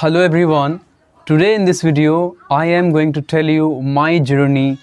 Hello everyone. Today in this video I am going to tell you my journey,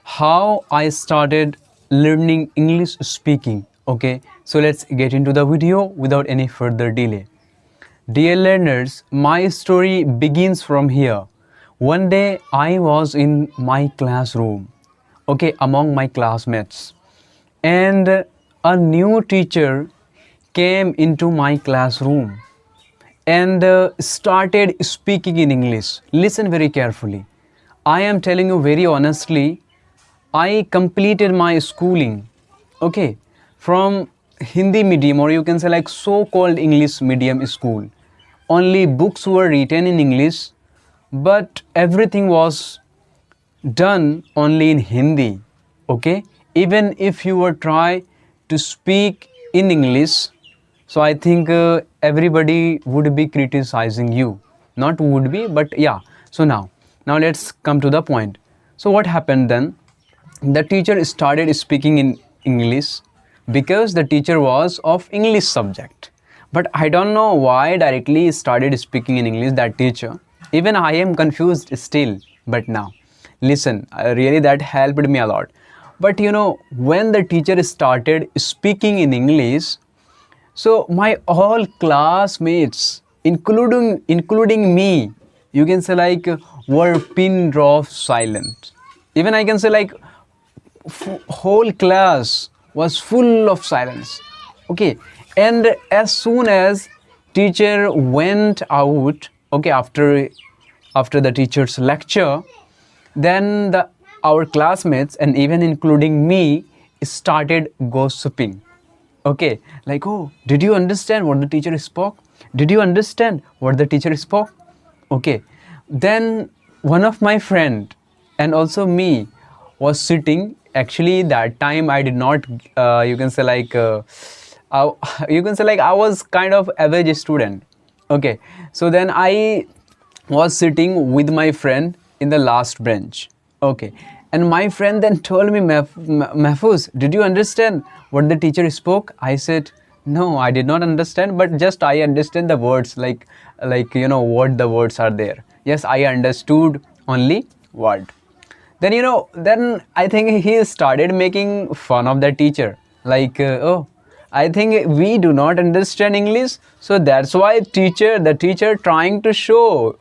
how I started learning English speaking. Okay, so let's get into the video without any further delay. Dear learners, my story begins from here. One day I was in my classroom, okay, among my classmates, and a new teacher came into my classroom and started speaking in English. Listen very carefully. I am telling you very honestly, I completed my schooling, okay, from Hindi medium, or you can say like so-called English medium school. Only books were written in English, but everything was done only in Hindi, okay. Even if you were try to speak in English, so I think everybody would be criticizing you. Not would be, but yeah. So now let's come to the point. So what happened then? The teacher started speaking in English because the teacher was of English subject. But I don't know why directly started speaking in English, that teacher. Even I am confused still. But now, listen, really that helped me a lot. But you know, when the teacher started speaking in English, so my all classmates, including me, you can say like were pin drop silent. Even I can say like whole class was full of silence. Okay, and as soon as teacher went out, okay, after the teacher's lecture, then our classmates and even including me started gossiping. Okay, like, oh, did you understand what the teacher spoke? Did you understand what the teacher spoke? Okay, then one of my friend and also me was sitting. Actually that time I did not you can say like you can say like I was kind of average student. Okay, so then I was sitting with my friend in the last bench. Okay, and my friend then told me, Mahfuj, did you understand what the teacher spoke? I said, no, I did not understand, but just I understand the words, like you know what the words are there. Yes, I understood only word. Then you know, then I think he started making fun of the teacher, like oh, I think we do not understand English, so that's why the teacher trying to show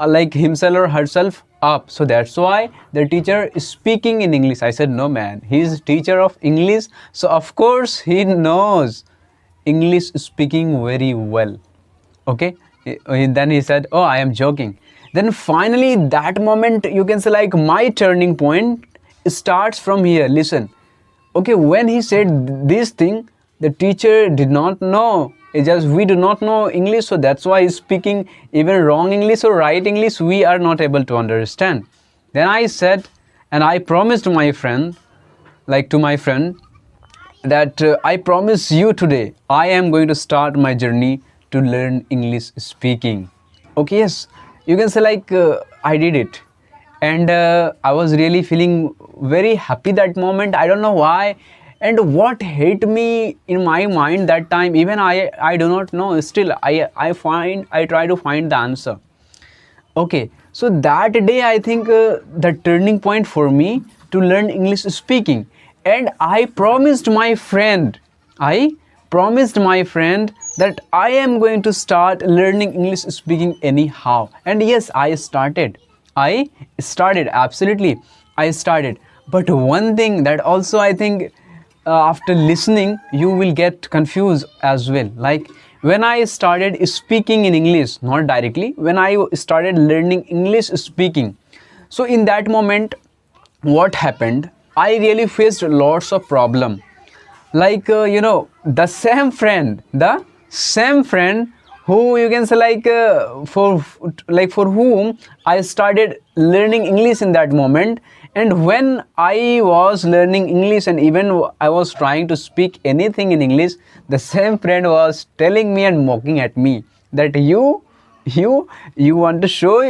like himself or herself up, so that's why the teacher is speaking in English. I said, no man, he is teacher of English, so of course he knows English speaking very well. Okay, then he said, oh, I am joking. Then finally that moment, you can say like my turning point starts from here. Listen, okay, when he said this thing, the teacher did not know. It's just we do not know English, so that's why he's speaking even wrong English or right English, we are not able to understand. Then I said, and I promised my friend, like to my friend, that I promise you today, I am going to start my journey to learn English speaking. Okay, yes, you can say like I did it. And I was really feeling very happy that moment. I don't know why. And what hit me in my mind that time, even I do not know. Still, I try to find the answer. Okay, so that day I think the turning point for me to learn English speaking. And I promised my friend, that I am going to start learning English speaking anyhow. And yes, I started, absolutely, I started. But one thing that also I think after listening you will get confused as well. Like when I started speaking in English, not directly, when I started learning English speaking, so in that moment what happened, I really faced lots of problem. Like you know, the same friend who you can say like for whom I started learning English in that moment. And when I was learning English and even I was trying to speak anything in English, the same friend was telling me and mocking at me that you want to show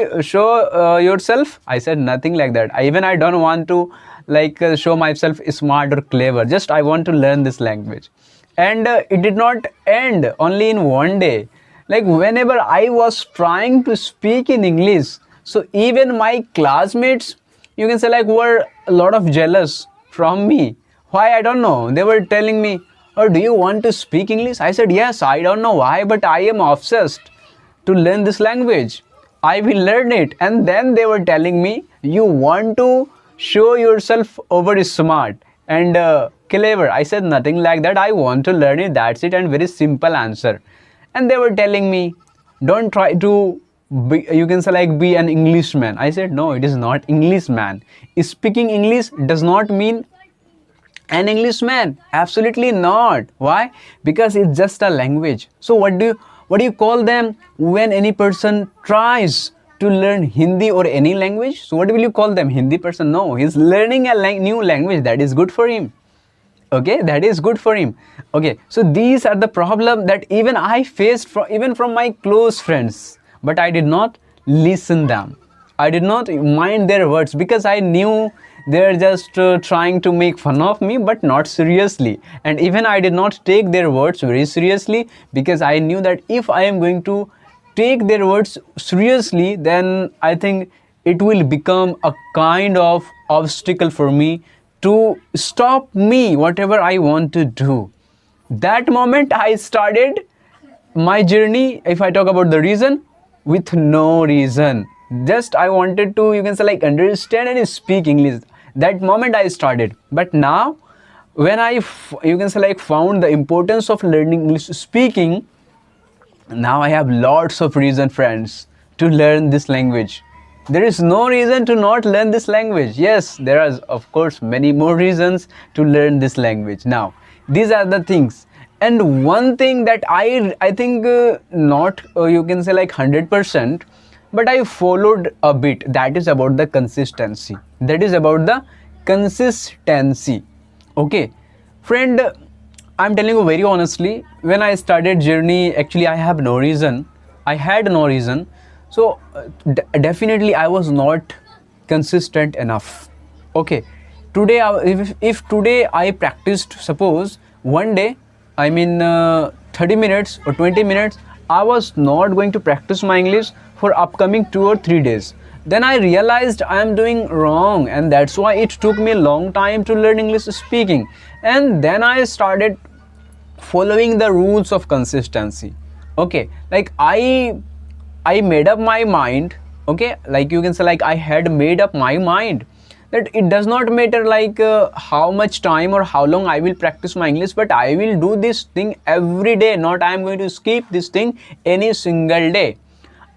yourself. I said nothing like that. I don't want to like show myself smart or clever. Just I want to learn this language. And it did not end only in one day. Like whenever I was trying to speak in English, so even my classmates, you can say like, were a lot of jealous from me. Why? I don't know. They were telling me, oh, do you want to speak English? I said, yes. I don't know why, but I am obsessed to learn this language. I will learn it. And then they were telling me, you want to show yourself over smart and clever. I said nothing like that. I want to learn it. That's it. And very simple answer. And they were telling me, don't try to be, you can say like, be an Englishman. I said, no, it is not Englishman. Speaking English does not mean an Englishman. Absolutely not. Why? Because it's just a language. So what do you call them when any person tries to learn Hindi or any language? So what will you call them? Hindi person? No, he's learning a new language. That is good for him. Okay, that is good for him. Okay, so these are the problem that even I faced even from my close friends, but I did not listen them. I did not mind their words because I knew they're just trying to make fun of me, but not seriously. And even I did not take their words very seriously because I knew that if I am going to take their words seriously, then I think it will become a kind of obstacle for me to stop me whatever I want to do. That moment I started my journey, if I talk about the reason, with no reason. Just I wanted to, you can say like, understand and speak English. That moment I started. But now when you can say like, found the importance of learning English speaking, now I have lots of reason, friends, to learn this language. There is no reason to not learn this language. Yes, there are of course many more reasons to learn this language. Now these are the things. And one thing that I think not you can say like 100%, but I followed a bit, that is about the consistency. That is about the consistency. Okay, friend, I'm telling you very honestly, when I started journey, actually I have no reason. I had no reason. So definitely I was not consistent enough. Okay, today if today I practiced, suppose one day, I mean 30 minutes or 20 minutes, I was not going to practice my English for upcoming 2 or 3 days. Then I realized I am doing wrong, and that's why it took me a long time to learn English speaking. And then I started following the rules of consistency. Okay, like I made up my mind. Okay, like you can say like, I had made up my mind that it does not matter like how much time or how long I will practice my English, but I will do this thing every day. Not I am going to skip this thing any single day.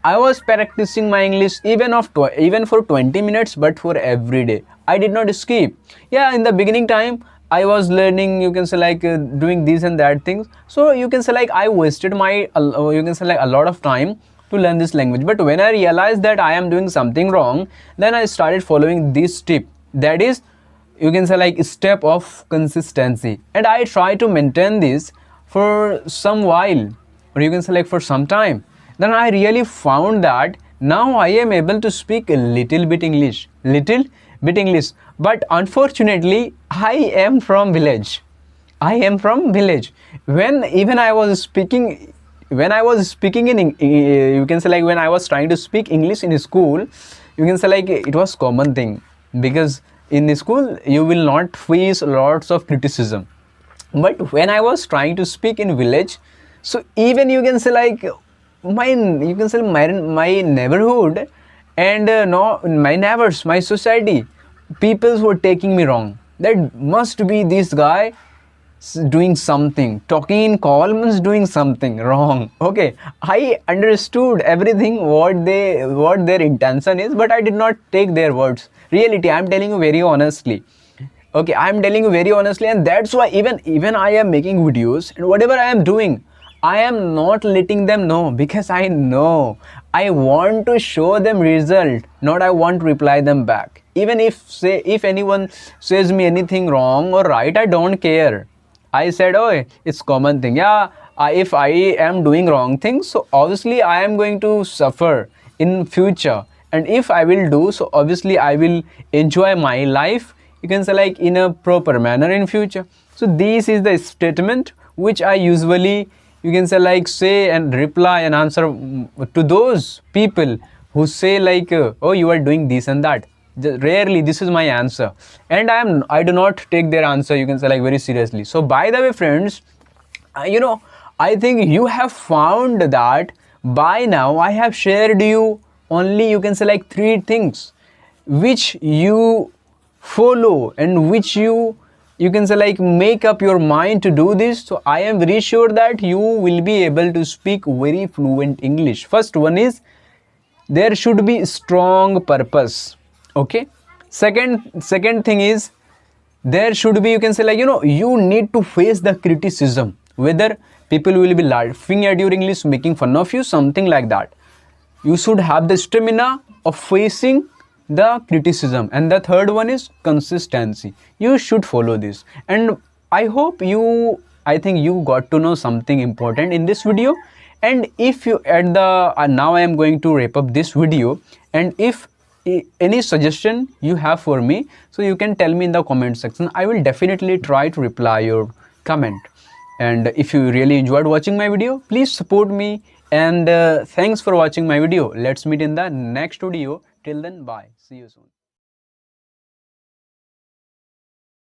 I was practicing my English even for 20 minutes, but for every day. I did not skip. Yeah, in the beginning time I was learning, you can say like doing these and that things. So you can say like, I wasted my you can say like a lot of time to learn this language. But when I realized that I am doing something wrong, then I started following this tip. That is, you can say like, step of consistency. And I try to maintain this for some while, or you can say like for some time. Then I really found that now I am able to speak a little bit English. But unfortunately, I am from village. When even I was speaking, when I was speaking in, you can say like, when I was trying to speak English in school, you can say like, it was common thing, because in school you will not face lots of criticism. But when I was trying to speak in village, so even you can say like, my neighborhood and no, my neighbors, my society, people were taking me wrong. That must be this guy doing something, talking in call means doing something wrong. Okay, I understood everything what their intention is, but I did not take their words. Reality, I'm telling you very honestly. Okay, I'm telling you very honestly, and that's why even I am making videos, and whatever I am doing, I am not letting them know, because I know I want to show them result, not I want to reply them back. Even if anyone says me anything wrong or right, I don't care. I said, oh, it's common thing. Yeah, if I am doing wrong things, so obviously I am going to suffer in future. And if I will do, so obviously I will enjoy my life, you can say like, in a proper manner in future. So this is the statement which I usually you can say like say and reply and answer to those people who say like oh, you are doing this and that. Rarely this is my answer, and I do not take their answer, you can say like very seriously. So by the way friends, I think you have found that by now I have shared you only, you can say like 3 things which you follow and which you can say like make up your mind to do this. So I am very sure that you will be able to speak very fluent English. First one is there should be strong purpose. Okay. Second thing is there should be, you can say like you need to face the criticism, whether people will be laughing at your English, making fun of you, something like that. You should have the stamina of facing the criticism. And the third one is consistency. You should follow this. And I think you got to know something important in this video. And if you at the now I am going to wrap up this video, and if any suggestion you have for me, so you can tell me in the comment section. I will definitely try to reply your comment. And if you really enjoyed watching my video, please support me, and thanks for watching my video. Let's meet in the next video. Till then, bye, see you soon.